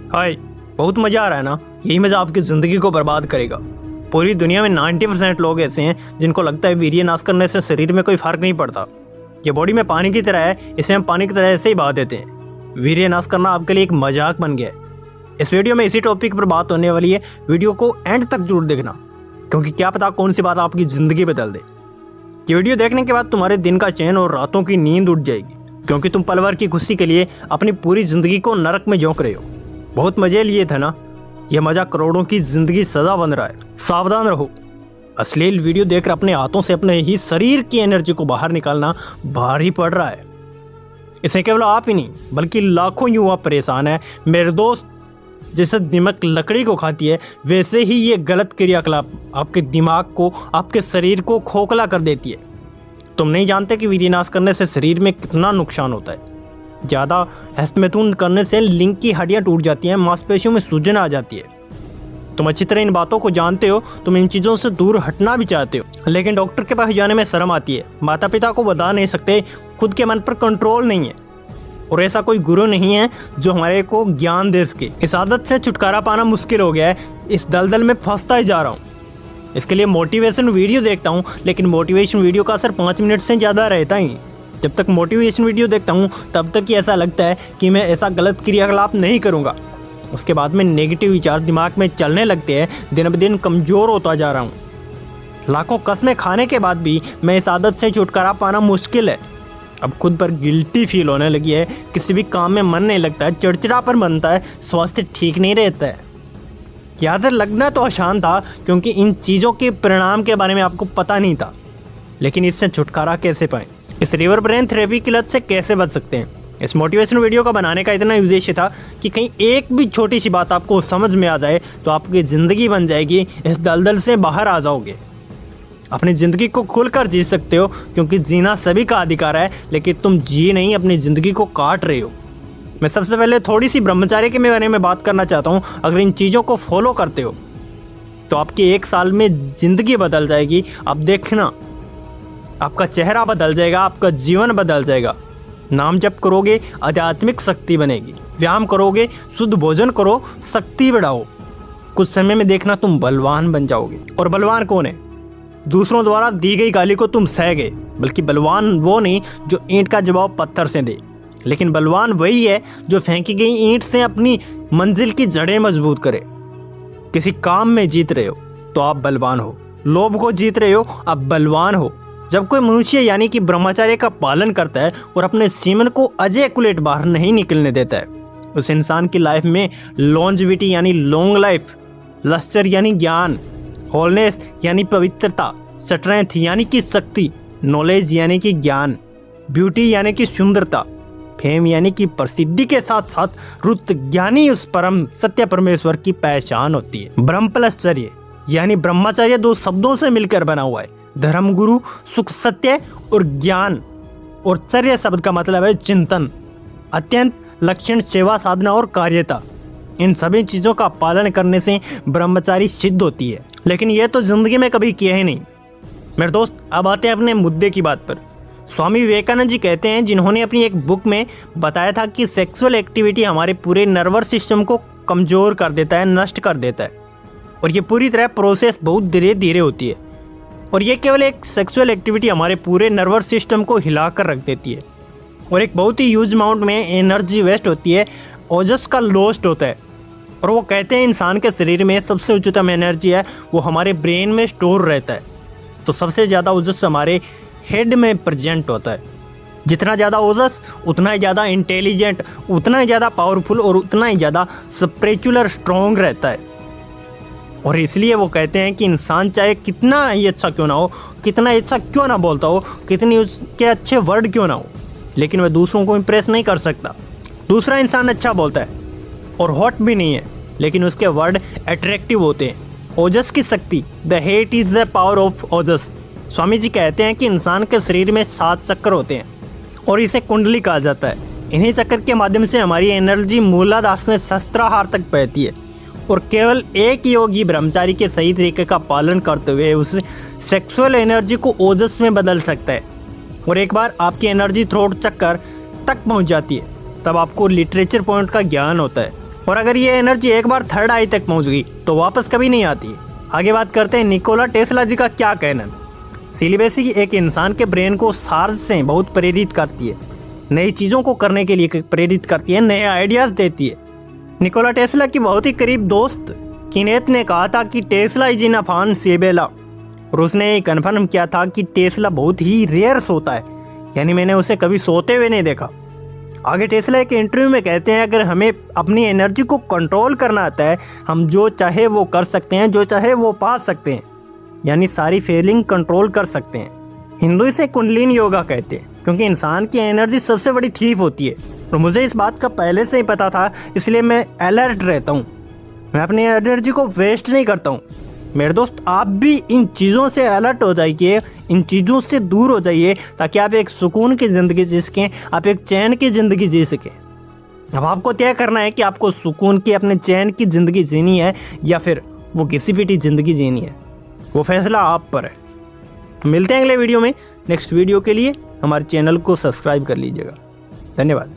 हाय, बहुत मज़ा आ रहा है ना। यही मज़ा आपकी ज़िंदगी को बर्बाद करेगा। पूरी दुनिया में 90% लोग ऐसे हैं जिनको लगता है वीर्य नाश करने से शरीर में कोई फ़र्क नहीं पड़ता। ये बॉडी में पानी की तरह है, इसे हम पानी की तरह ऐसे ही बहा देते हैं। वीर्य नाश करना आपके लिए एक मजाक बन गया है। इस वीडियो में इसी टॉपिक पर बात होने वाली है। वीडियो को एंड तक जरूर देखना, क्योंकि क्या पता कौन सी बात आपकी ज़िंदगी बदल दे। ये वीडियो देखने के बाद तुम्हारे दिन का चैन और रातों की नींद उड़ जाएगी, क्योंकि तुम पल भर की खुशी के लिए अपनी पूरी ज़िंदगी को नरक में झोंक रहे हो। बहुत मजे लिए थे ना, यह मजा करोड़ों की जिंदगी सजा बन रहा है। सावधान रहो, अश्लील वीडियो देखकर अपने हाथों से अपने ही शरीर की एनर्जी को बाहर निकालना भारी पड़ रहा है। इसे केवल आप ही नहीं बल्कि लाखों युवा परेशान है। मेरे दोस्त, जैसे दिमाग लकड़ी को खाती है, वैसे ही ये गलत क्रियाकलाप आपके दिमाग को, आपके शरीर को खोखला कर देती है। तुम नहीं जानते कि वीर्यनाश करने से शरीर में कितना नुकसान होता है। ज़्यादा हस्तमैथुन करने से लिंग की हड्डियां टूट जाती हैं, मांसपेशियों में सूजन आ जाती है। तुम अच्छी तरह इन बातों को जानते हो, तुम इन चीज़ों से दूर हटना भी चाहते हो, लेकिन डॉक्टर के पास जाने में शर्म आती है। माता पिता को बता नहीं सकते, खुद के मन पर कंट्रोल नहीं है, और ऐसा कोई गुरु नहीं है जो हमारे को ज्ञान दे सके। इस आदत से छुटकारा पाना मुश्किल हो गया है। इस दलदल में फंसता ही जा रहा हूँ। इसके लिए मोटिवेशन वीडियो देखता हूँ, लेकिन मोटिवेशन वीडियो का असर 5 मिनट से ज़्यादा रहता ही। जब तक मोटिवेशन वीडियो देखता हूँ तब तक ही ऐसा लगता है कि मैं ऐसा गलत क्रियाकलाप नहीं करूँगा। उसके बाद में नेगेटिव विचार दिमाग में चलने लगते हैं। दिन ब दिन कमज़ोर होता जा रहा हूँ। लाखों कस्में खाने के बाद भी मैं इस आदत से छुटकारा पाना मुश्किल है। अब खुद पर गिल्टी फील होने लगी है। किसी भी काम में मन नहीं लगता है, चिड़चिड़ापन बनता है, स्वास्थ्य ठीक नहीं रहता है। याद लगना तो आसान था, क्योंकि इन चीज़ों के परिणाम के बारे में आपको पता नहीं था। लेकिन इससे छुटकारा कैसे पाएं? इस रिवर ब्रेन थेरेपी की लत से कैसे बच सकते हैं? इस मोटिवेशन वीडियो का बनाने का इतना उद्देश्य था कि कहीं एक भी छोटी सी बात आपको समझ में आ जाए तो आपकी ज़िंदगी बन जाएगी। इस दलदल से बाहर आ जाओगे, अपनी ज़िंदगी को खुलकर जी सकते हो, क्योंकि जीना सभी का अधिकार है। लेकिन तुम जी नहीं, अपनी ज़िंदगी को काट रहे हो। मैं सबसे पहले थोड़ी सी ब्रह्मचार्य के बारे में बात करना चाहता हूँ। अगर इन चीज़ों को फॉलो करते हो तो आपकी 1 साल में ज़िंदगी बदल जाएगी। अब देखना, आपका चेहरा बदल जाएगा, आपका जीवन बदल जाएगा। नाम जप करोगे, आध्यात्मिक शक्ति बनेगी। व्यायाम करोगे, शुद्ध भोजन करो, शक्ति बढ़ाओ। कुछ समय में देखना तुम बलवान बन जाओगे। और बलवान कौन है? दूसरों द्वारा दी गई गाली को तुम सह गए। बल्कि बलवान वो नहीं जो ईंट का जवाब पत्थर से दे, लेकिन बलवान वही है जो फेंकी गई ईंट से अपनी मंजिल की जड़ें मजबूत करे। किसी काम में जीत रहे हो तो आप बलवान हो। लोभ को जीत रहे हो, आप बलवान हो। जब कोई मनुष्य यानी कि ब्रह्मचार्य का पालन करता है और अपने सीमन को अजैकुलेट बाहर नहीं निकलने देता है, उस इंसान की लाइफ में लॉन्जेविटी यानी लॉन्ग लाइफ, लस्टर यानी ज्ञान, होलनेस यानी पवित्रता, स्ट्रेंथ यानी कि शक्ति, नॉलेज यानी कि ज्ञान, ब्यूटी यानी कि सुंदरता, फेम यानी कि प्रसिद्धि के साथ साथ रुत ज्ञानी उस परम सत्य परमेश्वर की पहचान होती है। ब्रह्म प्लस चर्य यानी ब्रह्मचर्य 2 शब्दों से मिलकर बना हुआ है। धर्म गुरु, सुख सत्य और ज्ञान। और चर्य शब्द का मतलब है चिंतन, अत्यंत, लक्षण, सेवा, साधना और कार्यता। इन सभी चीज़ों का पालन करने से ब्रह्मचारी सिद्ध होती है। लेकिन यह तो जिंदगी में कभी किया ही नहीं। मेरे दोस्त, अब आते हैं अपने मुद्दे की बात पर। स्वामी विवेकानंद जी कहते हैं, जिन्होंने अपनी एक बुक में बताया था कि सेक्सुअल एक्टिविटी हमारे पूरे नर्वस सिस्टम को कमज़ोर कर देता है, नष्ट कर देता है। और ये पूरी तरह प्रोसेस बहुत धीरे धीरे होती है। और ये केवल एक सेक्सुअल एक्टिविटी हमारे पूरे नर्वस सिस्टम को हिला कर रख देती है। और एक बहुत ही ह्यूज अमाउंट में एनर्जी वेस्ट होती है, ओजस का लॉस्ट होता है। और वो कहते हैं इंसान के शरीर में सबसे उच्चतम एनर्जी है वो हमारे ब्रेन में स्टोर रहता है। तो सबसे ज़्यादा ओजस हमारे हेड में प्रेजेंट होता है। जितना ज़्यादा ओजस उतना ही ज़्यादा इंटेलिजेंट, उतना ही ज़्यादा पावरफुल और उतना ही ज़्यादा स्पिरिचुअल स्ट्रॉन्ग रहता है। और इसलिए वो कहते हैं कि इंसान चाहे कितना ही अच्छा क्यों ना हो, कितना अच्छा क्यों ना बोलता हो, कितनी उसके अच्छे वर्ड क्यों ना हो, लेकिन वह दूसरों को इम्प्रेस नहीं कर सकता। दूसरा इंसान अच्छा बोलता है और हॉट भी नहीं है, लेकिन उसके वर्ड अट्रैक्टिव होते हैं। ओजस की शक्ति, the hate is the power of ojas. Swami ji कहते हैं कि इंसान के शरीर में 7 चक्र होते हैं और इसे कुंडली कहा जाता है। इन्हीं चक्र के माध्यम से हमारी एनर्जी मूलाधार से सहस्त्रार तक बहती है। और केवल एक योगी ब्रह्मचारी के सही तरीके का पालन करते हुए उस सेक्सुअल एनर्जी को ओजस में बदल सकता है। और एक बार आपकी एनर्जी थ्रोट चक्कर तक पहुंच जाती है, तब आपको लिटरेचर पॉइंट का ज्ञान होता है। और अगर ये एनर्जी एक बार थर्ड आई तक पहुंच गई तो वापस कभी नहीं आती। आगे बात करते हैं निकोला टेस्ला जी का क्या कहना है। सिलिबेसी एक इंसान के ब्रेन को चार्ज से बहुत प्रेरित करती है, नई चीज़ों को करने के लिए प्रेरित करती है, नए आइडियाज देती है। निकोला टेस्ला की बहुत ही करीब दोस्त किनेथ ने कहा था कि Tesla is in a fun सेबेला, और उसने कन्फर्म किया था कि टेस्ला बहुत ही रेयर सोता है, यानी मैंने उसे कभी सोते हुए नहीं देखा। आगे टेस्ला एक इंटरव्यू में कहते हैं अगर हमें अपनी एनर्जी को कंट्रोल करना आता है, हम जो चाहे वो कर सकते हैं, जो चाहे वो पा सकते हैं, यानी सारी फीलिंग कंट्रोल कर सकते हैं। हिंदू इसे कुंडलिनी योगा कहते हैं, क्योंकि इंसान की एनर्जी सबसे बड़ी थीफ होती है। और मुझे इस बात का पहले से ही पता था, इसलिए मैं अलर्ट रहता हूँ, मैं अपनी एनर्जी को वेस्ट नहीं करता हूँ। मेरे दोस्त, आप भी इन चीज़ों से अलर्ट हो जाइए, इन चीज़ों से दूर हो जाइए, ताकि आप एक सुकून की ज़िंदगी जी सकें, आप एक चैन की ज़िंदगी जी सकें। अब आपको तय करना है कि आपको सुकून की, अपने चैन की ज़िंदगी जीनी है या फिर वो किसी भी ज़िंदगी जीनी है, वो फैसला आप पर है। मिलते हैं अगले वीडियो में। नेक्स्ट वीडियो के लिए हमारे चैनल को सब्सक्राइब कर लीजिएगा। धन्यवाद।